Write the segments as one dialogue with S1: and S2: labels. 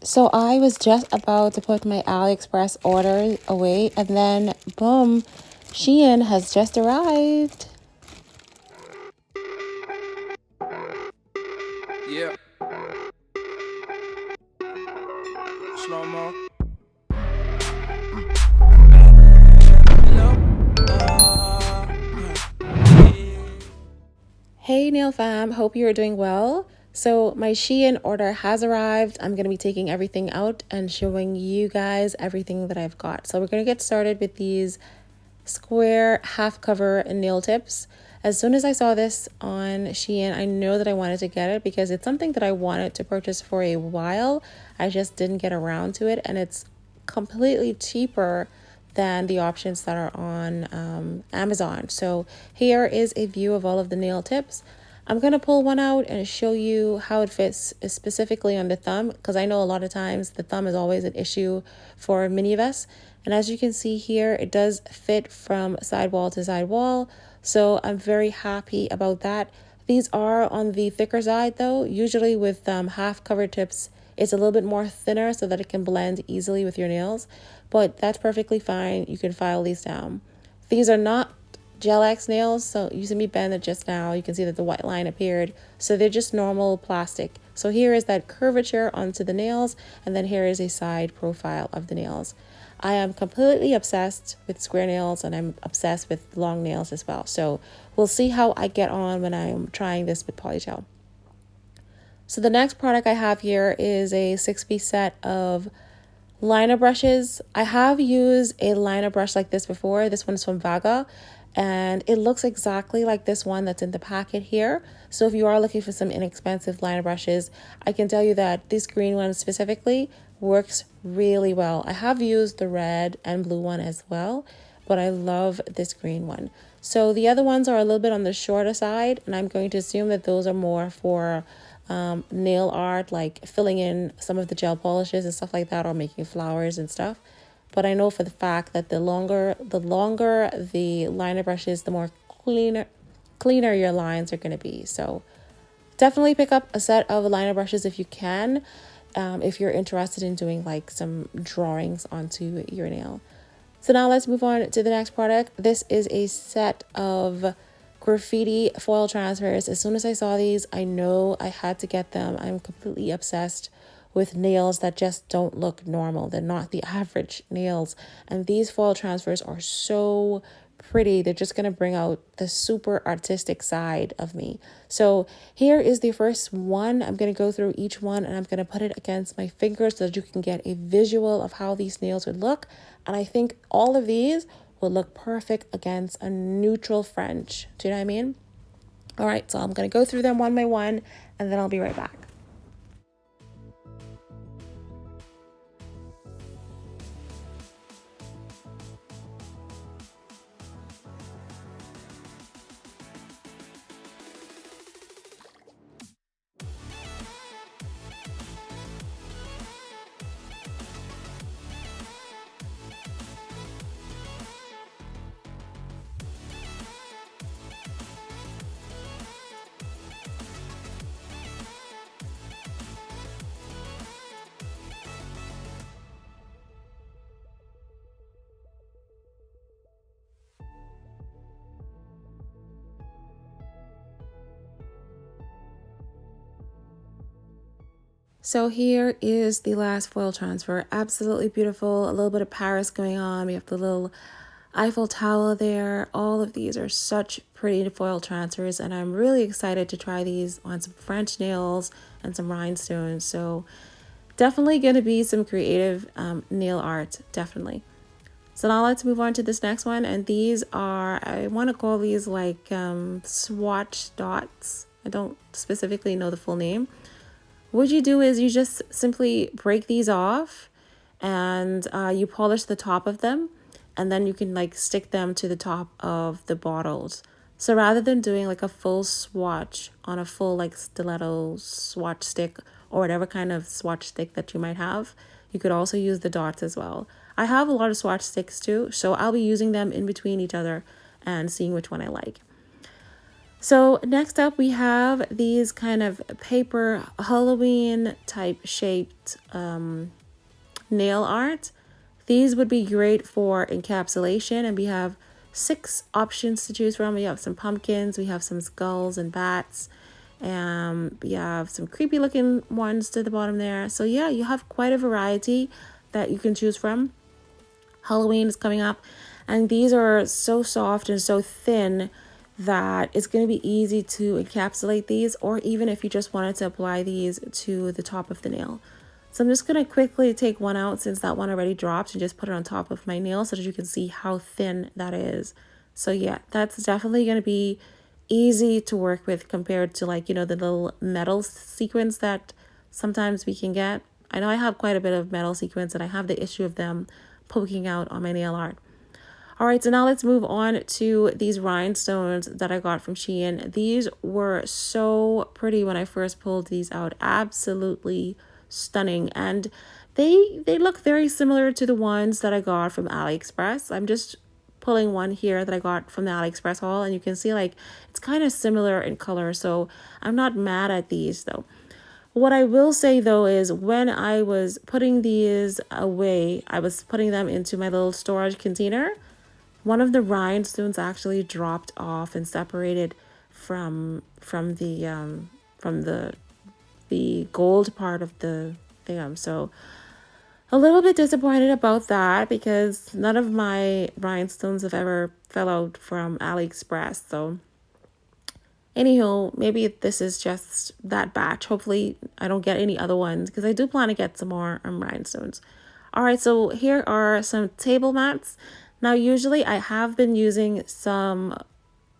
S1: So I was just about to put my AliExpress order away, and then boom, SheIn has just arrived.
S2: Yeah. Slow mo.
S1: Hey nail fam, hope you're doing well. So my SheIn order has arrived. I'm going to be taking everything out and showing you guys everything that I've got. So we're going to get started with these square half cover nail tips. As soon as I saw this on SheIn, I know that I wanted to get it because it's something that I wanted to purchase for a while. I just didn't get around to it, and it's completely cheaper than the options that are on Amazon. So here is a view of all of the nail tips. I'm going to pull one out and show you how it fits specifically on the thumb, because I know a lot of times the thumb is always an issue for mini vests. And as you can see here, it does fit from sidewall to sidewall. So I'm very happy about that. These are on the thicker side though. Usually with half cover tips, it's a little bit more thinner so that it can blend easily with your nails, but that's perfectly fine. You can file these down. These are not Gel X nails, so you see me bend it just now. You can see that the white line appeared. So they're just normal plastic. So here is that curvature onto the nails, and then here is a side profile of the nails. I am completely obsessed with square nails, and I'm obsessed with long nails as well. So we'll see how I get on when I'm trying this with polygel. So the next product I have here is a 6-piece set of liner brushes. I have used a liner brush like this before. This one is from Vaga, and it looks exactly like this one that's in the packet here. So if you are looking for some inexpensive liner brushes, I can tell you that this green one specifically works really well. I have used the red and blue one as well, but I love this green one. So the other ones are a little bit on the shorter side, and I'm going to assume that those are more for nail art, like filling in some of the gel polishes and stuff like that, or making flowers and stuff. But I know for the fact that the longer the liner brush is, the more cleaner your lines are going to be. So definitely pick up a set of liner brushes if you can, if you're interested in doing like some drawings onto your nail. So now let's move on to the next product. This is a set of Graffiti foil transfers. As soon as I saw these, I know I had to get them. I'm completely obsessed with nails that just don't look normal. They're not the average nails. And these foil transfers are so pretty. They're just going to bring out the super artistic side of me. So here is the first one. I'm going to go through each one, and I'm going to put it against my fingers so that you can get a visual of how these nails would look. And I think all of these will look perfect against a neutral French. Do you know what I mean? All right, so I'm going to go through them one by one, and then I'll be right back. So here is the last foil transfer. Absolutely beautiful. A little bit of Paris going on. We have the little Eiffel Tower there. All of these are such pretty foil transfers, and I'm really excited to try these on some French nails and some rhinestones. So definitely going to be some creative nail art, definitely. So now let's move on to this next one, and these are, I want to call these like Swatch Dots. I don't specifically know the full name. What you do is you just simply break these off, and you polish the top of them, and then you can like stick them to the top of the bottles. So rather than doing like a full swatch on a full like stiletto swatch stick or whatever kind of swatch stick that you might have, you could also use the dots as well. I have a lot of swatch sticks too, so I'll be using them in between each other and seeing which one I like. So next up we have these kind of paper Halloween type shaped nail art. These would be great for encapsulation, and we have 6 options to choose from. We have some pumpkins, we have some skulls and bats, and we have some creepy looking ones to the bottom there. So yeah, you have quite a variety that you can choose from. Halloween is coming up, and these are so soft and so thin that it's going to be easy to encapsulate these, or even if you just wanted to apply these to the top of the nail. So I'm just going to quickly take one out since that one already dropped and just put it on top of my nail so that you can see how thin that is. So yeah, that's definitely going to be easy to work with compared to, like, you know, the little metal sequins that sometimes we can get. I know I have quite a bit of metal sequins and I have the issue of them poking out on my nail art. All right, so now let's move on to these rhinestones that I got from SheIn. These were so pretty when I first pulled these out. Absolutely stunning. And they look very similar to the ones that I got from AliExpress. I'm just pulling one here that I got from the AliExpress haul, and you can see like it's kind of similar in color. So I'm not mad at these though. What I will say though is when I was putting these away, I was putting them into my little storage container. One of the rhinestones actually dropped off and separated from the gold part of the thing. So a little bit disappointed about that because none of my rhinestones have ever fell out from AliExpress. So anywho, maybe this is just that batch. Hopefully I don't get any other ones because I do plan to get some more rhinestones. All right, so here are some table mats. Now, usually I have been using some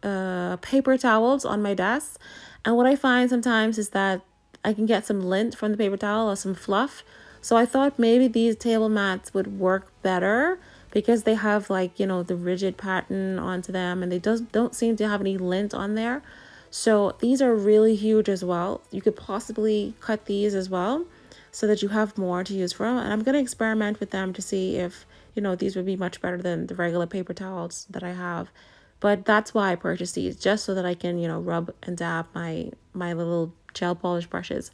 S1: paper towels on my desk. And what I find sometimes is that I can get some lint from the paper towel or some fluff. So I thought maybe these table mats would work better because they have, like, you know, the rigid pattern onto them and they don't seem to have any lint on there. So these are really huge as well. You could possibly cut these as well so that you have more to use from. And I'm going to experiment with them to see if, you know, these would be much better than the regular paper towels that I have. But that's why I purchased these, just so that I can, you know, rub and dab my little gel polish brushes.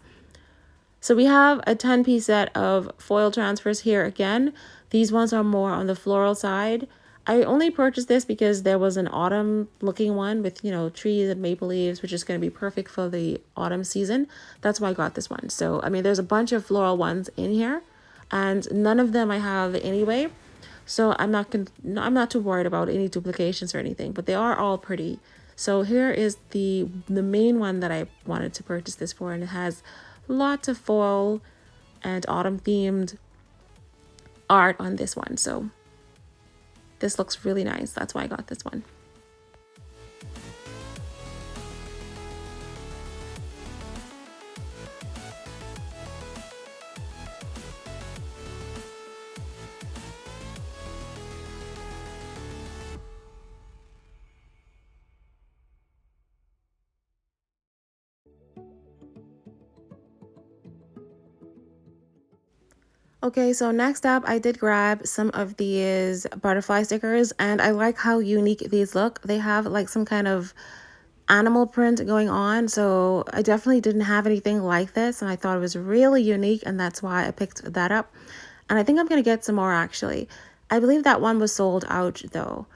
S1: So we have a 10-piece set of foil transfers here again. These ones are more on the floral side. I only purchased this because there was an autumn looking one with, you know, trees and maple leaves, which is going to be perfect for the autumn season. That's why I got this one. So, I mean, there's a bunch of floral ones in here and none of them I have anyway. So I'm not too worried about any duplications or anything, but they are all pretty. So here is the main one that I wanted to purchase this for, and it has lots of fall and autumn themed art on this one. So this looks really nice. That's why I got this one. Okay, so next up, I did grab some of these butterfly stickers, and I like how unique these look. They have like some kind of animal print going on, so I definitely didn't have anything like this, and I thought it was really unique, and that's why I picked that up. And I think I'm gonna get some more actually. I believe that one was sold out though.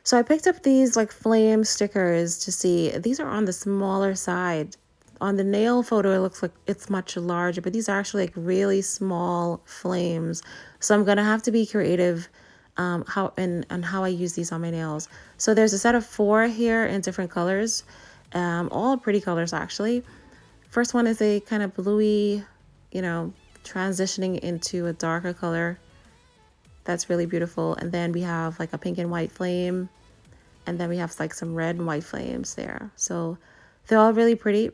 S1: So I picked up these like flame stickers to see. These are on the smaller side. On the nail photo, it looks like it's much larger, but these are actually like really small flames. So I'm gonna have to be creative how I use these on my nails. So there's a set of 4 here in different colors, all pretty colors actually. First one is a kind of bluey, you know, transitioning into a darker color. That's really beautiful. And then we have like a pink and white flame, and then we have like some red and white flames there. So they're all really pretty,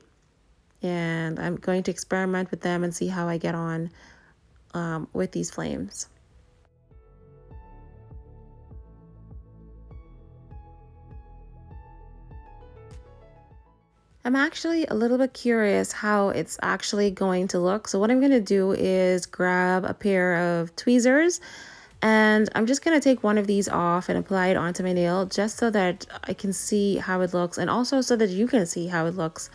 S1: and I'm going to experiment with them and see how I get on with these flames. I'm actually a little bit curious how it's actually going to look. So what I'm going to do is grab a pair of tweezers And I'm just going to take one of these off and apply it onto my nail just so that I can see how it looks, and also so that you can see how it looks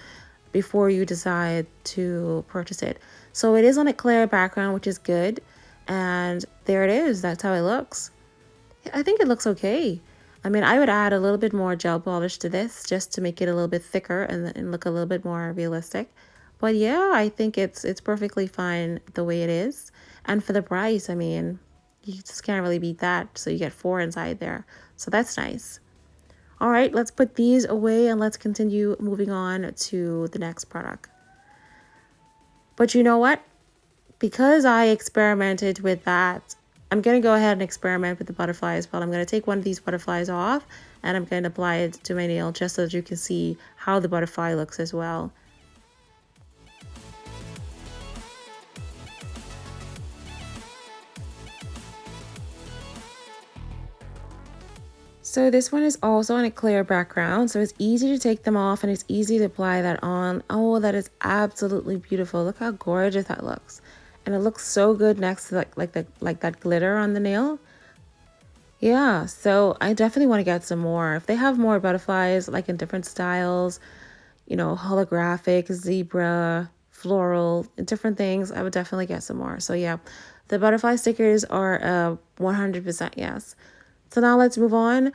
S1: before you decide to purchase it. So it is on a clear background, which is good. And there it is. That's how it looks. I think it looks okay. I mean, I would add a little bit more gel polish to this just to make it a little bit thicker and look a little bit more realistic. But yeah, I think it's perfectly fine the way it is. And for the price, I mean, you just can't really beat that. So you get 4 inside there. So that's nice. All right, let's put these away and let's continue moving on to the next product. But you know what? Because I experimented with that, I'm going to go ahead and experiment with the butterfly as well. I'm going to take one of these butterflies off and I'm going to apply it to my nail just so that you can see how the butterfly looks as well. So this one is also on a clear background, so it's easy to take them off and it's easy to apply that on. Oh, that is absolutely beautiful. Look how gorgeous that looks. And it looks so good next to like that glitter on the nail. Yeah, so I definitely want to get some more. If they have more butterflies, like in different styles, you know, holographic, zebra, floral, different things, I would definitely get some more. So yeah, the butterfly stickers are 100% yes. So now let's move on.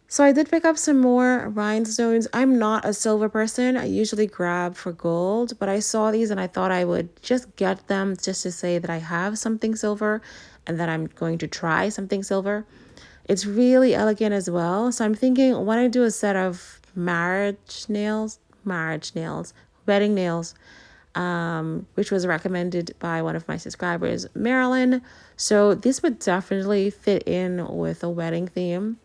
S1: So I did pick up some more rhinestones. I'm not a silver person. I usually grab for gold, but I saw these and I thought I would just get them just to say that I have something silver and that I'm going to try something silver. It's really elegant as well. So I'm thinking when I do a set of wedding nails, which was recommended by one of my subscribers, Marilyn. So this would definitely fit in with a wedding theme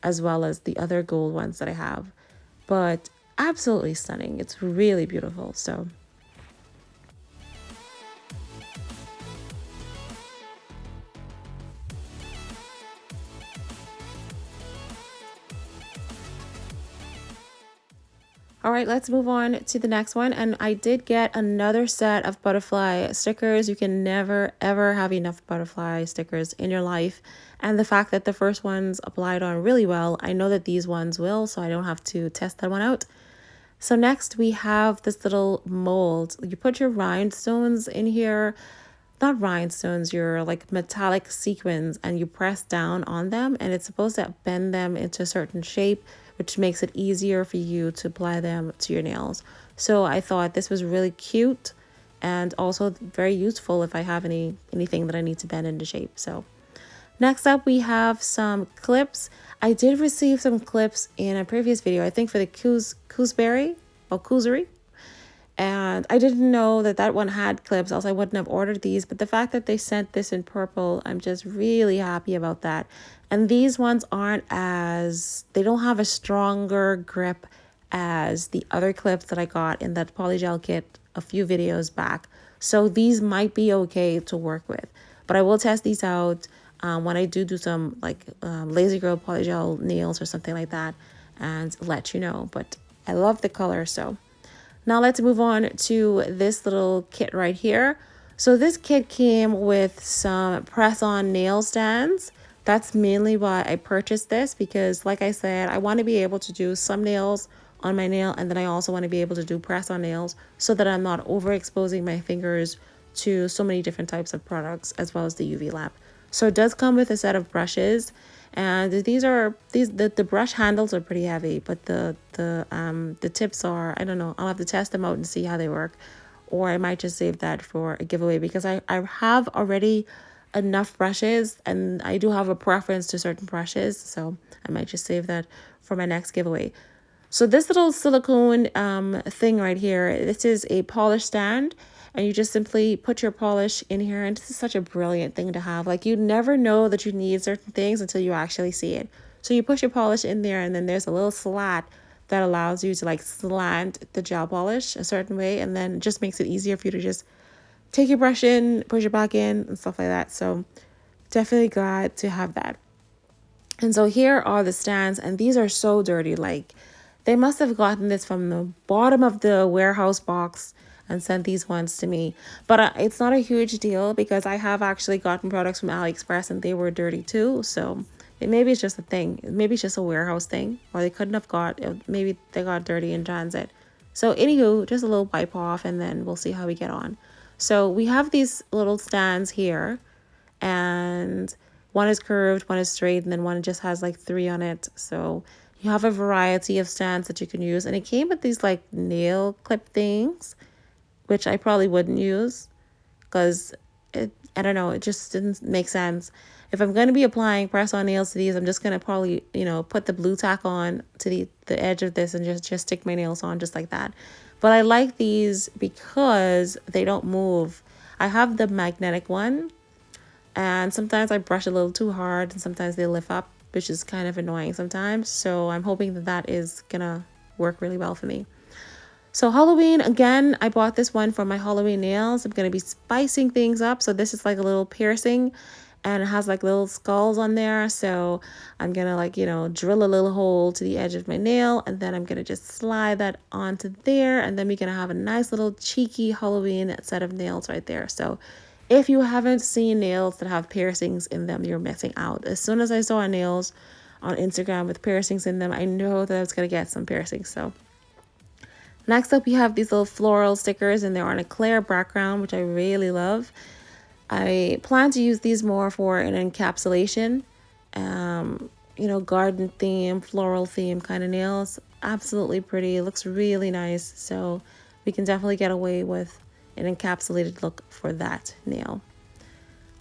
S1: as well as the other gold ones that I have. But absolutely stunning. It's really beautiful. So all right, let's move on to the next one. And I did get another set of butterfly stickers. You can never, ever have enough butterfly stickers in your life. And the fact that the first ones applied on really well, I know that these ones will, so I don't have to test that one out. So next we have this little mold. You put your rhinestones in here, not rhinestones, your like metallic sequins, and you press down on them and it's supposed to bend them into a certain shape, which makes it easier for you to apply them to your nails. So I thought this was really cute and also very useful if I have anything that I need to bend into shape. So next up we have some clips. I did receive some clips in a previous video, I think for the gooseberry or gooseberry. And I didn't know that that one had clips, else I wouldn't have ordered these. But the fact that they sent this in purple, I'm just really happy about that. And these ones they don't have a stronger grip as the other clips that I got in that polygel kit a few videos back. So these might be okay to work with. But I will test these out when I do some like Lazy Girl polygel nails or something like that and let you know. But I love the color, so... Now let's move on to this little kit right here. So this kit came with some press-on nail stands. That's mainly why I purchased this, because like I said, I want to be able to do some nails on my nail, and then I also want to be able to do press-on nails so that I'm not overexposing my fingers to so many different types of products as well as the UV lamp. So it does come with a set of brushes. And the brush handles are pretty heavy, but the tips are, I don't know, I'll have to test them out and see how they work, or I might just save that for a giveaway because I have already enough brushes and I do have a preference to certain brushes, so I might just save that for my next giveaway. So this little silicone thing right here, this is a polish stand. And you just simply put your polish in here. And this is such a brilliant thing to have. Like, you never know that you need certain things until you actually see it. So you push your polish in there and then there's a little slat that allows you to like slant the gel polish a certain way. And then it just makes it easier for you to just take your brush in, push it back in and stuff like that. So definitely glad to have that. And so here are the stands, and these are so dirty. Like, they must have gotten this from the bottom of the warehouse box and sent these ones to me. But it's not a huge deal because I have actually gotten products from AliExpress and they were dirty too. So maybe it's just a thing. Maybe it's just a warehouse thing, or they couldn't have got, maybe they got dirty in transit. So anywho, just a little wipe off and then we'll see how we get on. So we have these little stands here, and one is curved, one is straight, and then one just has like 3 on it. So you have a variety of stands that you can use, and it came with these like nail clip things, which I probably wouldn't use because I don't know, it just didn't make sense. If I'm going to be applying press-on nails to these, I'm just going to probably, put the blue tack on to the edge of this and just stick my nails on just like that. But I like these because they don't move. I have the magnetic one, and sometimes I brush a little too hard and sometimes they lift up, which is kind of annoying sometimes. So I'm hoping that is going to work really well for me. So Halloween, again, I bought this one for my Halloween nails. I'm going to be spicing things up. So this is like a little piercing and it has like little skulls on there. So I'm going to like, drill a little hole to the edge of my nail, and then I'm going to just slide that onto there. And then we're going to have a nice little cheeky Halloween set of nails right there. So if you haven't seen nails that have piercings in them, you're missing out. As soon as I saw nails on Instagram with piercings in them, I know that I was going to get some piercings. So next up, we have these little floral stickers, and they're on a clear background, which I really love. I plan to use these more for an encapsulation, garden theme, floral theme kind of nails. Absolutely pretty. It looks really nice. So we can definitely get away with an encapsulated look for that nail.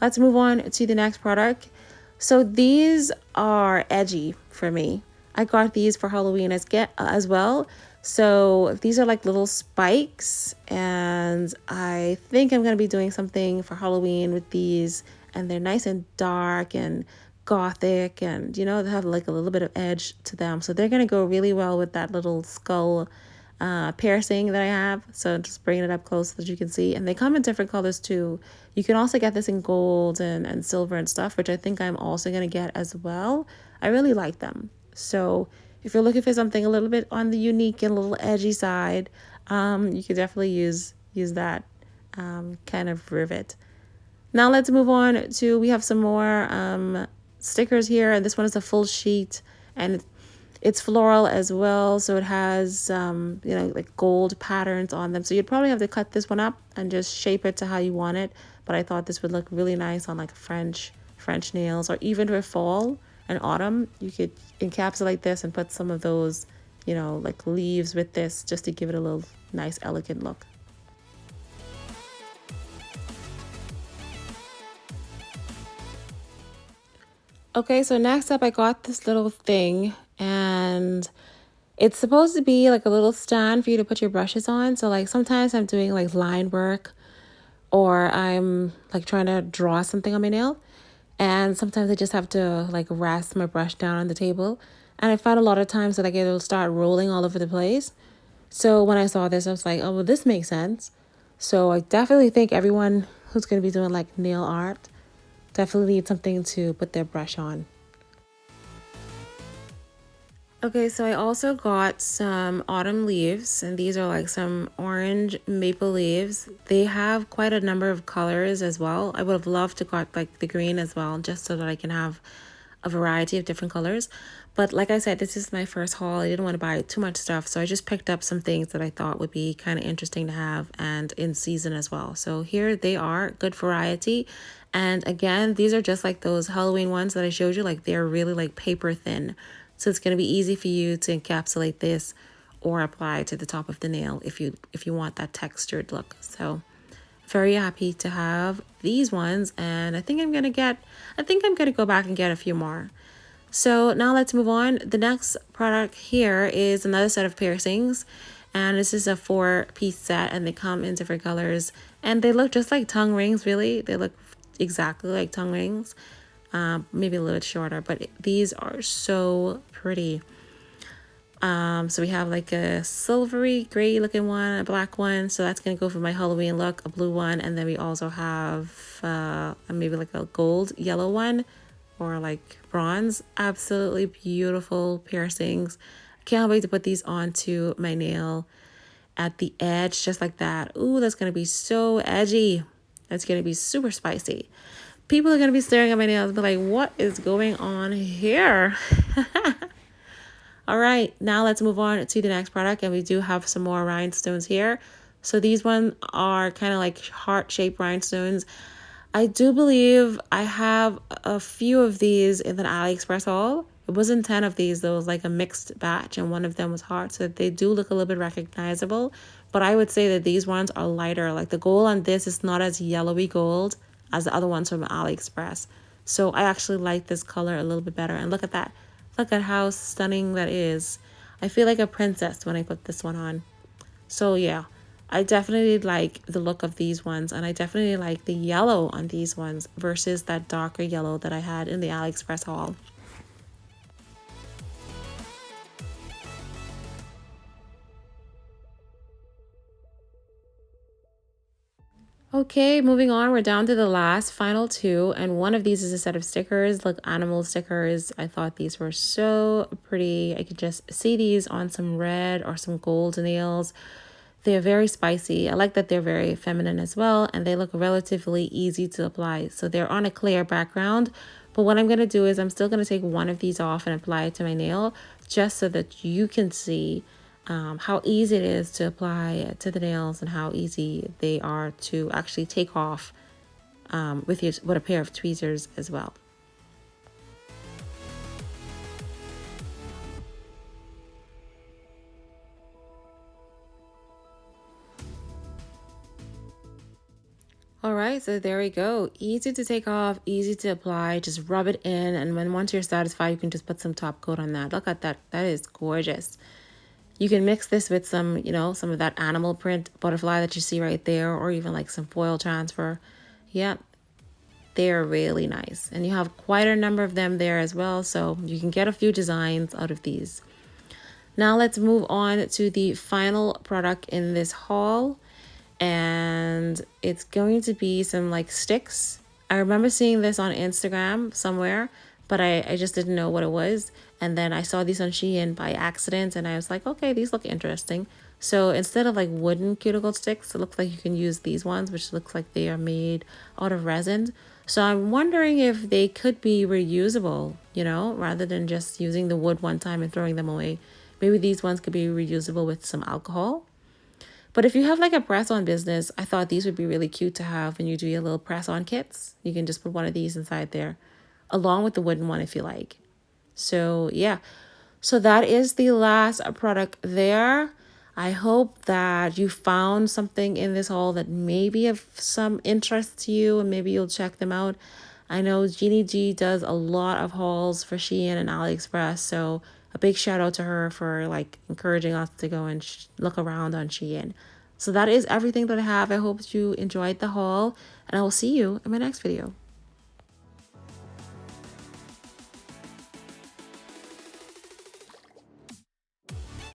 S1: Let's move on to the next product. So these are edgy for me. I got these for Halloween as well. So these are like little spikes, and I think I'm going to be doing something for Halloween with these, and they're nice and dark and gothic, and they have like a little bit of edge to them. So they're going to go really well with that little skull piercing that I have. So just bringing it up close so that you can see, and they come in different colors too. You can also get this in gold and silver and stuff, which I think I'm also going to get as well. I really like them. So if you're looking for something a little bit on the unique and a little edgy side, you could definitely use that kind of rivet. Now let's move on to, we have some more stickers here, and this one is a full sheet, and it's floral as well. So it has, like gold patterns on them. So you'd probably have to cut this one up and just shape it to how you want it. But I thought this would look really nice on like French nails, or even for fall and autumn. You could encapsulate this and put some of those, like leaves with this, just to give it a little nice, elegant look. Okay, so next up, I got this little thing, and it's supposed to be like a little stand for you to put your brushes on. So like sometimes I'm doing like line work, or I'm like trying to draw something on my nail, and sometimes I just have to like rest my brush down on the table. And I found a lot of times that like it'll start rolling all over the place. So when I saw this, I was like, oh, well, this makes sense. So I definitely think everyone who's going to be doing like nail art definitely needs something to put their brush on. Okay, so I also got some autumn leaves, and these are like some orange maple leaves. They have quite a number of colors as well. I would have loved to got like the green as well, just so that I can have a variety of different colors. But like I said, this is my first haul. I didn't want to buy too much stuff, so I just picked up some things that I thought would be kind of interesting to have and in season as well. So here they are, good variety. And again, these are just like those Halloween ones that I showed you. Like they're really like paper thin. So it's going to be easy for you to encapsulate this or apply to the top of the nail if you want that textured look. So very happy to have these ones, and I think I'm going to go back and get a few more. So now let's move on. The next product here is another set of piercings, and this is a 4-piece set, and they come in different colors, and they look just like tongue rings. Really, they look exactly like tongue rings. Maybe a little bit shorter, but these are so pretty. So we have like a silvery gray looking one, a black one, so that's gonna go for my Halloween look, a blue one, and then we also have maybe like a gold yellow one, or like bronze. Absolutely beautiful piercings. Can't wait to put these onto my nail. at the edge, just like that. Ooh, that's going to be so edgy. That's going to be super spicy. People are going to be staring at my nails and be like, what is going on here? All right, now let's move on to the next product. And we do have some more rhinestones here. So these ones are kind of like heart-shaped rhinestones. I do believe I have a few of these in an AliExpress haul. It wasn't 10 of these, though. It was like a mixed batch, and one of them was heart. So they do look a little bit recognizable. But I would say that these ones are lighter. Like the gold on this is not as yellowy gold as the other ones from AliExpress. So I actually like this color a little bit better. And look at that. Look at how stunning that is. I feel like a princess when I put this one on. So yeah, I definitely like the look of these ones, and I definitely like the yellow on these ones versus that darker yellow that I had in the AliExpress haul. Okay, moving on, we're down to the last final two, and one of these is a set of stickers, like animal stickers. I thought these were so pretty. I could just see these on some red or some gold nails. They're very spicy. I like that they're very feminine as well, and they look relatively easy to apply. So they're on a clear background, but what I'm going to do is I'm still going to take one of these off and apply it to my nail just so that you can see how easy it is to apply to the nails and how easy they are to actually take off with a pair of tweezers as well. All right, so there we go. Easy to take off, easy to apply. Just rub it in, and once you're satisfied, you can just put some top coat on that. Look at that. That is gorgeous. You can mix this with some, some of that animal print butterfly that you see right there, or even like some foil transfer. Yep, they're really nice. And you have quite a number of them there as well, so you can get a few designs out of these. Now let's move on to the final product in this haul. And it's going to be some like sticks. I remember seeing this on Instagram somewhere, but I just didn't know what it was. And then I saw these on SheIn by accident, and I was like, okay, these look interesting. So instead of like wooden cuticle sticks, it looks like you can use these ones, which looks like they are made out of resin. So I'm wondering if they could be reusable, rather than just using the wood one time and throwing them away. Maybe these ones could be reusable with some alcohol. But if you have like a press-on business, I thought these would be really cute to have when you do your little press-on kits. You can just put one of these inside there, along with the wooden one if you like. So yeah, so that is the last product there. I hope that you found something in this haul that may be of some interest to you, and maybe you'll check them out. I know Jeannie G does a lot of hauls for SheIn and AliExpress, so a big shout out to her for like encouraging us to go and look around on SheIn. So that is everything that I have. I hope you enjoyed the haul, and I will see you in my next video.